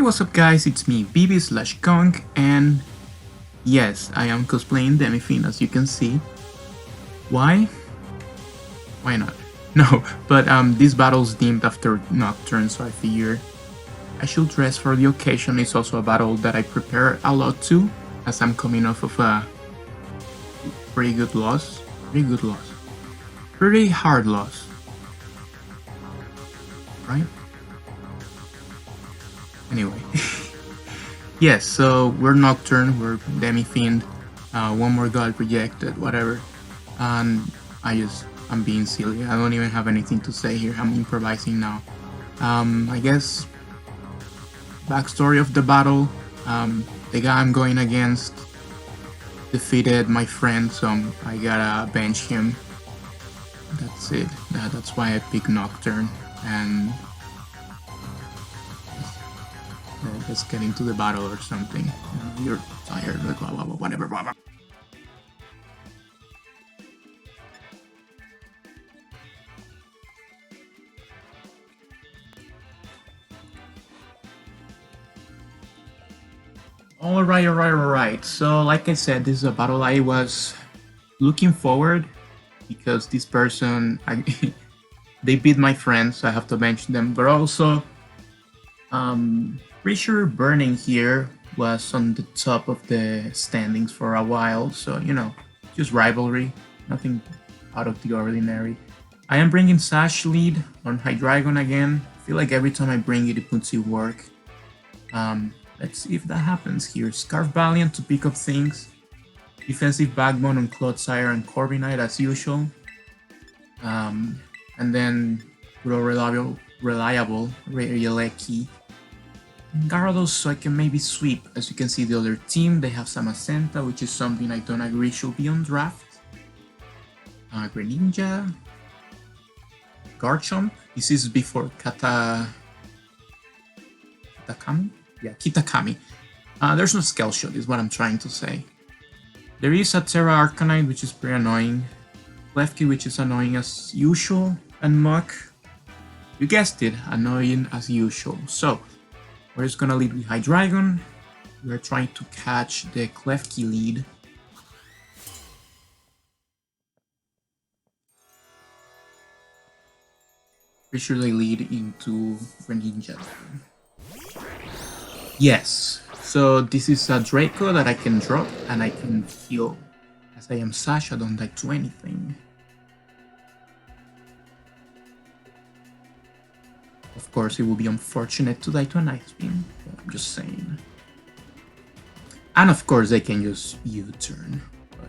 Hey, what's up guys, it's me, BB/Kong, and yes, I am cosplaying Demifin as you can see. Why? Why not? No, but this battle's themed after Nocturne, so I figure I should dress for the occasion. It's also a battle that I prepare a lot to, as I'm coming off of a pretty hard loss, right? Anyway. Yes, so we're Nocturne, we're Demi-Fiend, one more god rejected, whatever. And I'm being silly, I don't even have anything to say here, I'm improvising now. I guess, backstory of the battle, the guy I'm going against defeated my friend, so I gotta bench him. That's it, that's why I picked Nocturne, and let's get into the battle or something. You're tired, blah blah blah, whatever, blah blah. Alright. So, like I said, this is a battle I was looking forward because this person, they beat my friends, so I have to bench them. But also, pretty sure Burning here was on the top of the standings for a while, so you know, just rivalry, nothing out of the ordinary. I am bringing Sash lead on Hydreigon again. I feel like every time I bring it, it puts it work. Let's see if that happens here. Scarf Valiant to pick up things. Defensive Backbone on Clodsire and Corviknight as usual. And then reliable Rayleigh. Gyarados, so I can maybe sweep. As you can see, the other team, they have Samacenta, which is something I don't agree should be on draft. Greninja. Garchomp. This is before Kitakami? Yeah, Kitakami. There's no Scale Shot, is what I'm trying to say. There is a Terra Arcanine, which is pretty annoying. Klefki, which is annoying as usual. And Muk, you guessed it, annoying as usual. So, we're just gonna lead with Hydreigon. We're trying to catch the Klefki lead. Pretty sure they lead into Greninja. Yes, so this is a Draco that I can drop and I can heal. As I am Sash, I don't die to anything. Of course, it would be unfortunate to die to an Ice Beam, but I'm just saying. And of course, they can use U-turn, but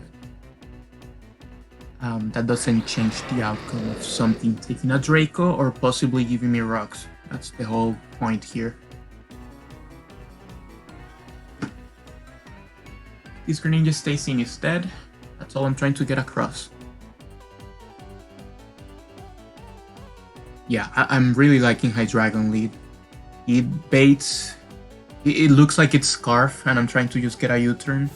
that doesn't change the outcome of something taking a Draco or possibly giving me rocks. That's the whole point here. This Greninja stays in instead. That's all I'm trying to get across. Yeah, I'm really liking Hydreigon lead. It baits. It looks like it's Scarf, and I'm trying to just get a U-turn.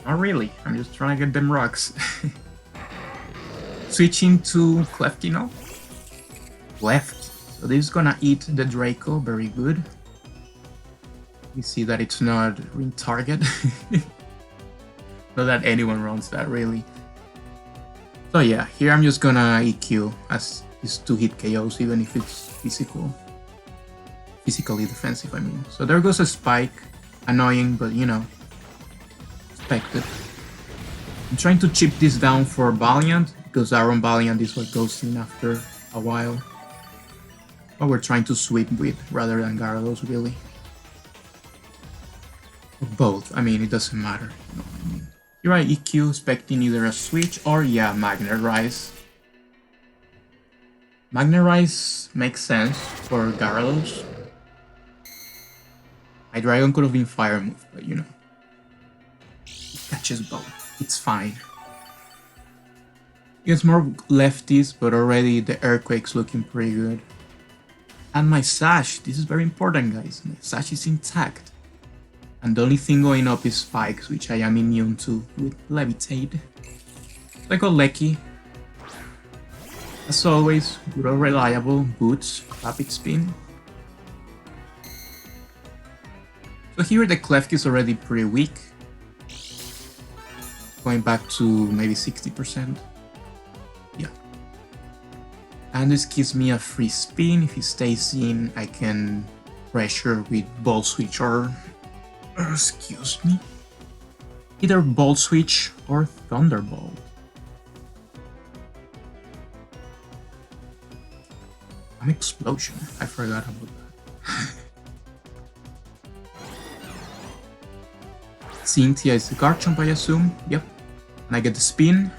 Not really. I'm just trying to get them rocks. Switching to Klefki now. Klefki. So this is gonna eat the Draco. Very good. You see that it's not ring target. Not that anyone runs that, really. So yeah, here I'm just gonna EQ as his 2-hit KOs, even if it's physically defensive, I mean. So there goes a Spike. Annoying, but you know, expected. I'm trying to chip this down for Valiant, because Aron Valiant is what goes in after a while. But we're trying to sweep with, rather than Gyarados, really. Both, I mean, it doesn't matter. You know what I mean. Here I EQ, expecting either a switch or, yeah, Magnetize. Magnetize makes sense for Gyarados. Hydreigon could have been Fire Move, but you know. It catches both. It's fine. It's more lefties, but already the Earthquake's looking pretty good. And my Sash, this is very important, guys. My Sash is intact. And the only thing going up is Spikes, which I am immune to with Levitate. So I got Lecky. As always, good or reliable, Boots, Rapid Spin. So here the Klefki is already pretty weak. Going back to maybe 60%. Yeah. And this gives me a free spin. If he stays in, I can pressure with Ball Switch or excuse me. Either Ball Switch or Thunderbolt. An explosion. I forgot about that. Cynthia is the Garchomp, I assume. Yep. And I get the spin.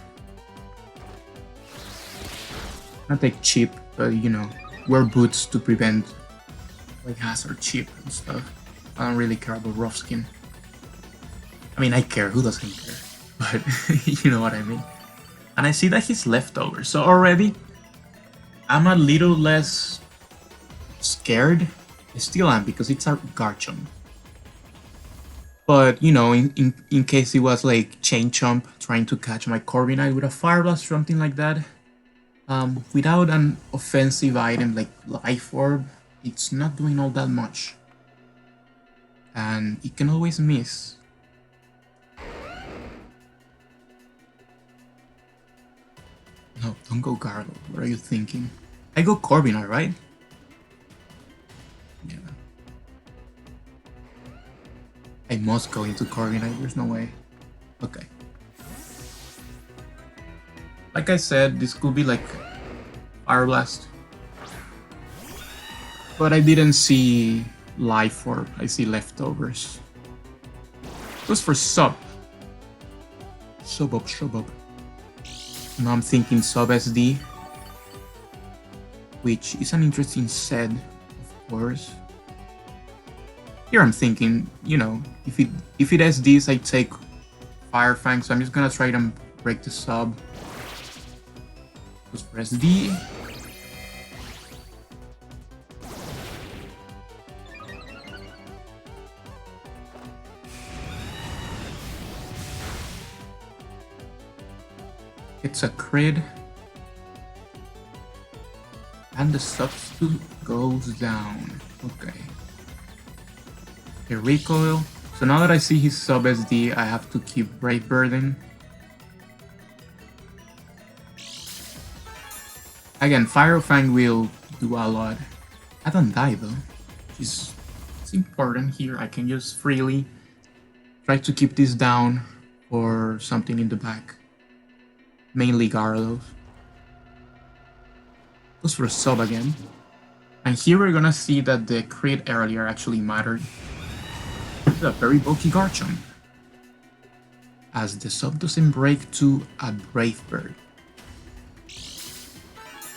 I take chip, but you know, wear boots to prevent like hazard chip and stuff. I don't really care about rough skin. I mean, I care, who doesn't care? But you know what I mean. And I see that he's leftover, so already I'm a little less scared. I still am because it's a Garchomp. But you know, in case it was like Chain Chomp trying to catch my Corviknight with a Fire Blast or something like that, without an offensive item like Life Orb, it's not doing all that much. And it can always miss. No, don't go Gargle. What are you thinking? I go Corviknight, right? Yeah. I must go into Corviknight, there's no way. Okay. Like I said, this could be like Fire Blast. But I didn't see Life Orb, I see leftovers. Goes for sub. Sub up, sub up. Now I'm thinking sub SD, which is an interesting set, of course. Here I'm thinking, you know, if it SDs, I take Fire Fang, so I'm just gonna try to break the sub. Goes for SD. It's a crit. And the substitute goes down. Okay. A recoil. So now that I see his sub SD, I have to keep Brave Birding. Again, Fire Fang will do a lot. I don't die though. It's important here. I can just freely try to keep this down or something in the back. Mainly Gyarados. Goes for a sub again. And here we're gonna see that the crit earlier actually mattered. It's a very bulky Garchomp, as the sub doesn't break to a Brave Bird.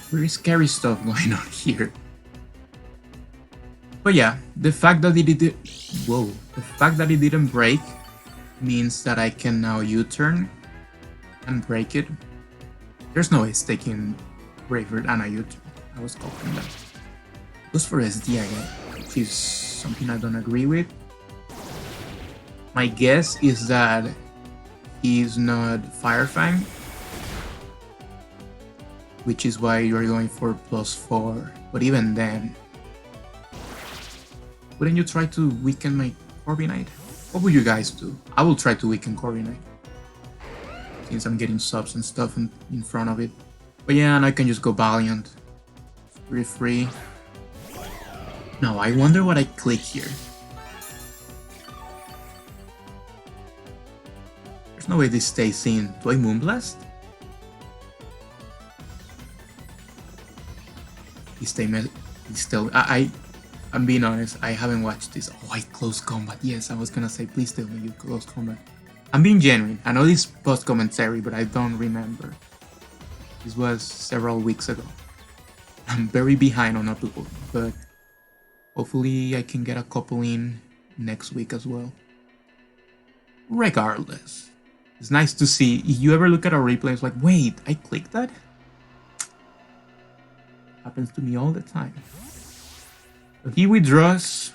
Very scary stuff going on here. But yeah, the fact that it didn't break means that I can now U-turn and break it. There's no way it's taking Brave Bird and a U-turn. I was copying that. Goes for SD again, which is something I don't agree with. My guess is that he's not Fire Fang, which is why you're going for +4. But even then, wouldn't you try to weaken my Corviknight? What would you guys do? I will try to weaken Corviknight, since I'm getting subs and stuff in front of it. But yeah, and I can just go Valiant. It's pretty free. Now, I wonder what I click here. There's no way this stays in. Do I Moonblast? I'm being honest, I haven't watched this. Oh, I close combat. Yes, I was gonna say, please tell me you close combat. I'm being genuine. I know this post commentary, but I don't remember. This was several weeks ago. I'm very behind on upload, but hopefully I can get a couple in next week as well. Regardless, it's nice to see. If you ever look at a replay, it's like, wait, I clicked that? Happens to me all the time. So he withdraws.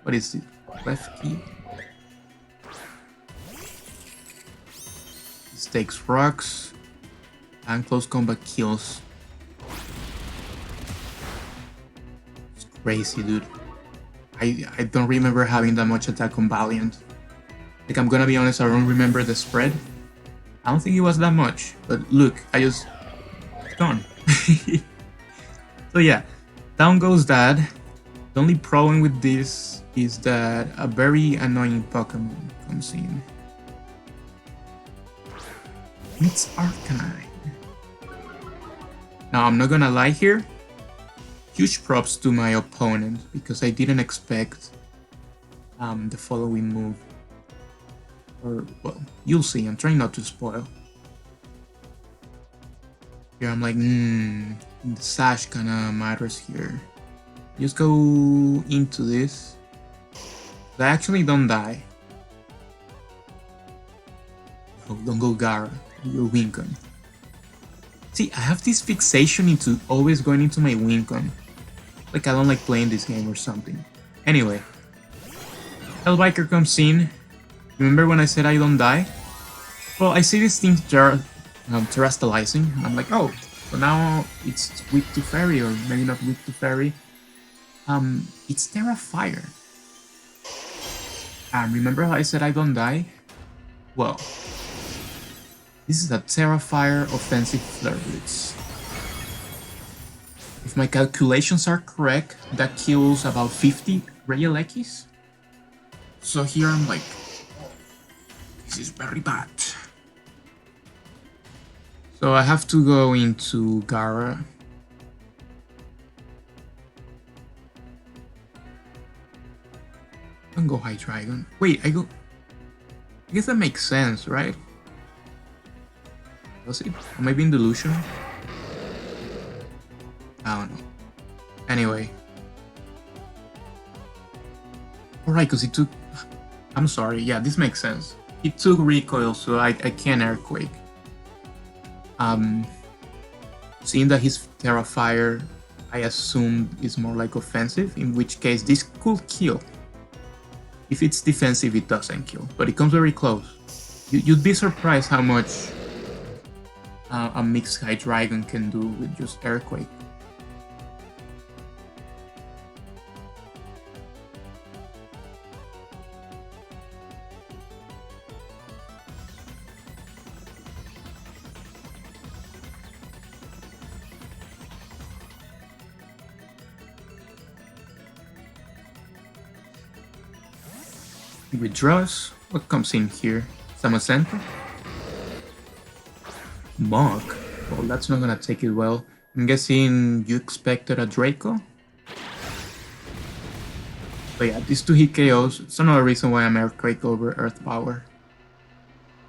What is it? Left key. He takes rocks. And close combat kills. It's crazy, dude. I don't remember having that much attack on Valiant. Like, I'm gonna be honest, I don't remember the spread. I don't think it was that much, but look, I just... gone. So yeah, down goes that. The only problem with this is that a very annoying Pokemon comes in. It's Arcanine. Now, I'm not gonna lie here. Huge props to my opponent, because I didn't expect the following move. Or, well, you'll see, I'm trying not to spoil. Here I'm like, the sash kinda matters here. Just go into this. I actually don't die. Oh, don't go Gara, you're Wincon. See, I have this fixation into always going into my Wincon. Like I don't like playing this game or something. Anyway, Hellbiker comes in. Remember when I said I don't die? Well, I see this thing terrestrializing, and I'm like, oh, so now it's weak to Fairy, or maybe not weak to Fairy. It's Terra Fire. Remember how I said I don't die? Well, this is a Terra Fire offensive Flare Blitz. If my calculations are correct, that kills about 50 Regielekis. So here I'm like, this is very bad. So I have to go into Gara. I don't go Hydreigon. Wait, I guess that makes sense, right? Was it? Or maybe in Delusion? I don't know. Anyway. Alright, because it took... I'm sorry, yeah, this makes sense. It took recoil, so I can't Earthquake. Seeing that his Terra Fire, I assume, is more like offensive, in which case this could kill. If it's defensive, it doesn't kill, but it comes very close. You'd be surprised how much a mixed Hydreigon can do with just Earthquake. He withdraws. What comes in here? Samacento? Mog? Well, that's not gonna take it well. I'm guessing you expected a Draco? But yeah, these 2 hit KOs. It's another reason why I'm Earthquake over Earth Power.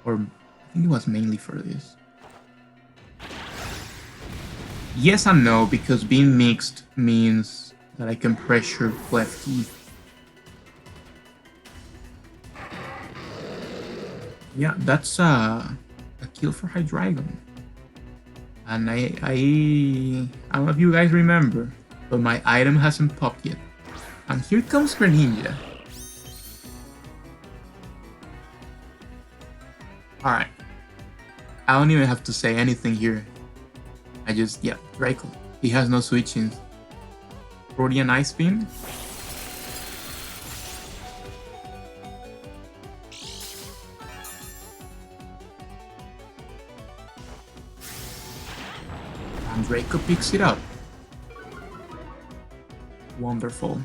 Or, I think it was mainly for this. Yes and no, because being mixed means that I can pressure Klefki. Yeah, that's a kill for Hydreigon. And I don't know if you guys remember, but my item hasn't popped yet. And here comes Greninja. Alright. I don't even have to say anything here. I just, yeah, Draco. He has no switching. Freudian Ice Beam. And Draco picks it up. Wonderful.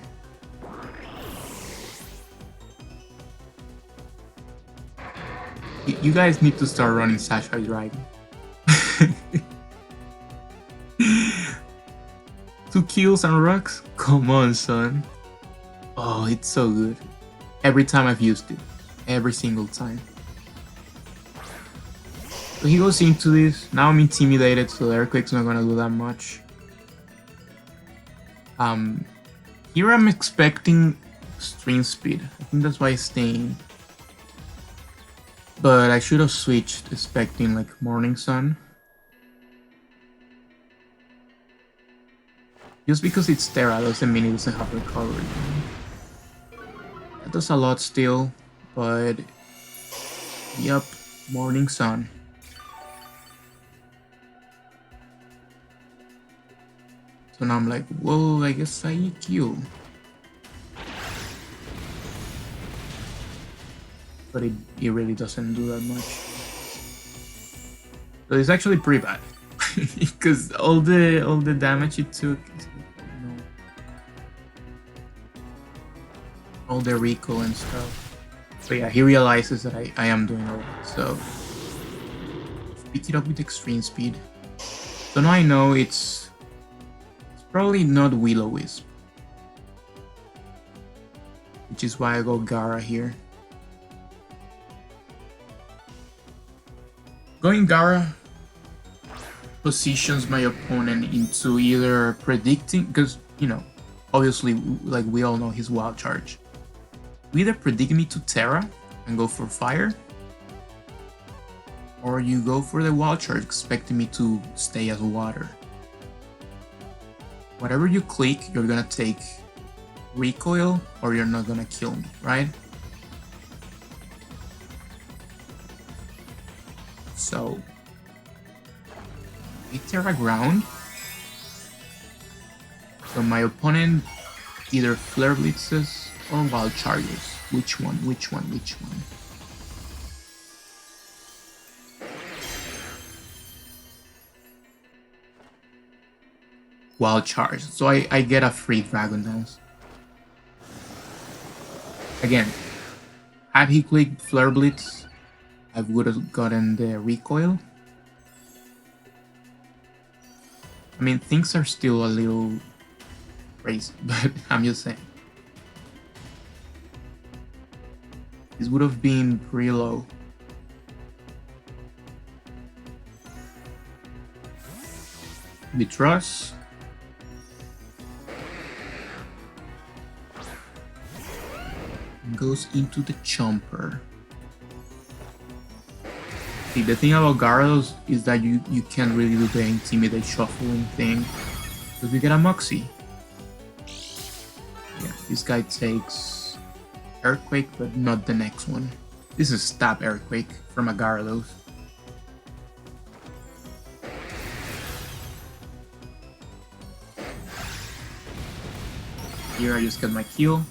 You guys need to start running Sash Hydreigon. 2 kills and rocks? Come on, son. Oh, it's so good. Every time I've used it. Every single time. So he goes into this. Now I'm intimidated, so the Earthquake's not gonna do that much. Here I'm expecting Extreme Speed. I think that's why it's staying. But I should have switched, expecting like Morning Sun. Just because it's Terra doesn't mean it doesn't have recovery. That does a lot still, but yep, Morning Sun. So now I'm like, whoa, I guess I EQ. but it really doesn't do that much. So it's actually pretty bad because all the damage it took, all the recoil and stuff. But yeah, he realizes that I am doing a lot, so pick it up with extreme speed. So now I know it's probably not Will-O-Wisp, which is why I go Gara here. Going Gara positions my opponent into either predicting, because, you know, obviously, like we all know, his wild charge. Either predict me to Terra and go for fire, or you go for the wild charge expecting me to stay as water. Whatever you click, you're gonna take recoil or you're not gonna kill me, right? So, I Terra ground. So my opponent either flare blitzes or wild charges. Which one? Wild charge. So I get a free Dragon Dance. Again, had he clicked Flare Blitz, I would have gotten the recoil. I mean, things are still a little crazy, but I'm just saying. This would have been pretty low. Withdraws. Goes into the Chomper. See, the thing about Gyarados is that you can't really do the Intimidate shuffling thing, because we get a Moxie. Yeah, this guy takes Earthquake, but not the next one. This is Stab Earthquake from a Gyarados. Here I just get my kill.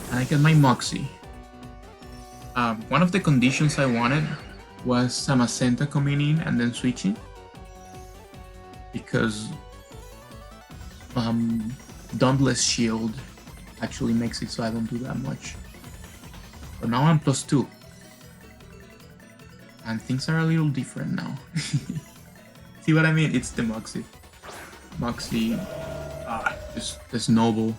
And I get my Moxie. One of the conditions I wanted was Samacenta coming in and then switching. Because Dauntless Shield actually makes it so I don't do that much. But now I'm +2. And things are a little different now. See what I mean? It's the Moxie. Moxie, just noble.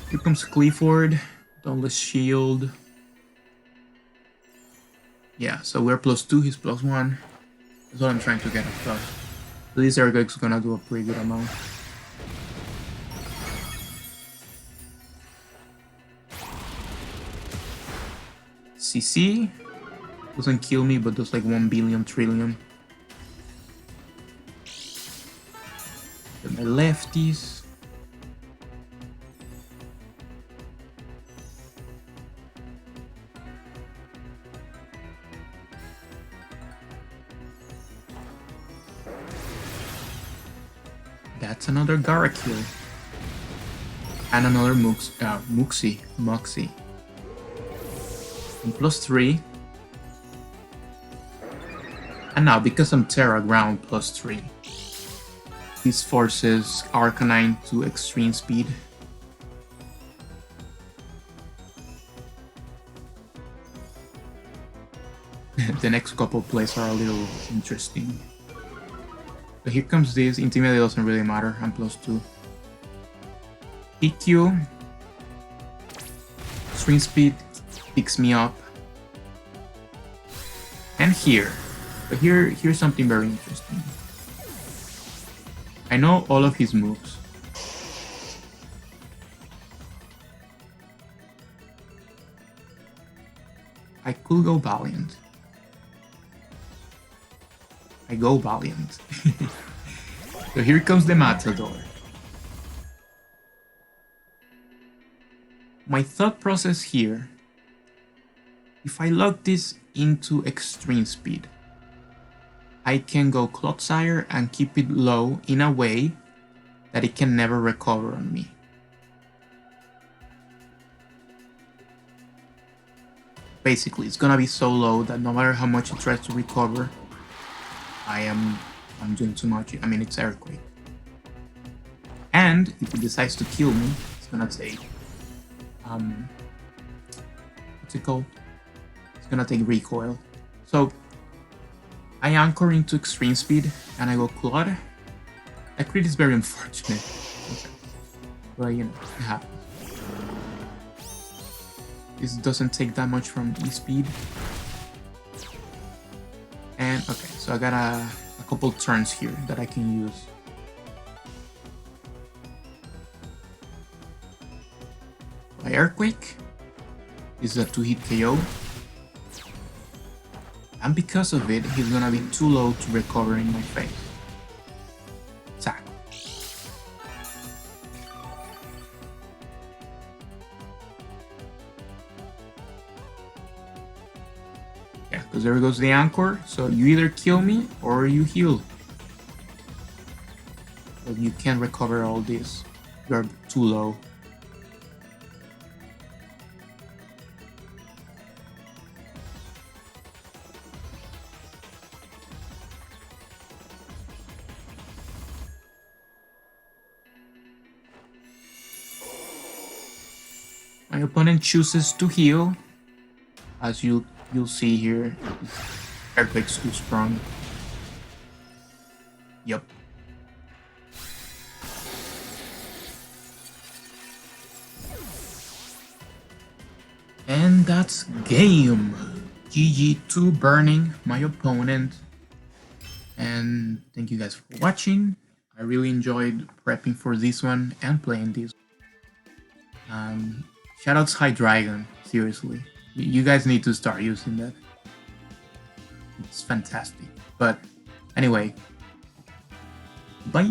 Here comes Clifford, Dauntless Shield. Yeah, so we're +2, he's +1. That's what I'm trying to get across. So this Ergog's gonna do a pretty good amount. CC doesn't kill me, but does like 1 billion trillion. Get my lefties. That's another Gara kill. And another Moxie. And +3. And now, because I'm Terra ground, +3. This forces Arcanine to extreme speed. The next couple plays are a little interesting. So here comes this. Intimidate doesn't really matter. I'm +2. EQ. Extreme speed picks me up. And here. So here's something very interesting. I know all of his moves. I could go Valiant. I go Valiant. So here comes the Matador. My thought process here, if I lock this into extreme speed, I can go Clodsire and keep it low in a way that it can never recover on me. basically it's gonna be so low that no matter how much it tries to recover, I'm doing too much. I mean, it's Earthquake. And if it decides to kill me, it's gonna take what's it called? It's gonna take recoil. So I anchor into extreme speed and I go Claude. That crit is very unfortunate. But you know, it happens. This doesn't take that much from E-speed. And okay, so I got a couple turns here that I can use. My Earthquake is a 2-hit KO. And because of it, he's gonna be too low to recover in my face. Attack. Yeah, because there goes the anchor. So you either kill me or you heal. But you can't recover all this. You're too low. My opponent chooses to heal. As you'll see here, Earthquake's too strong. Yep. And that's game. GG to burning my opponent. And thank you guys for watching. I really enjoyed prepping for this one and playing this. Shoutouts Hydreigon, seriously. You guys need to start using that. It's fantastic. But anyway, bye!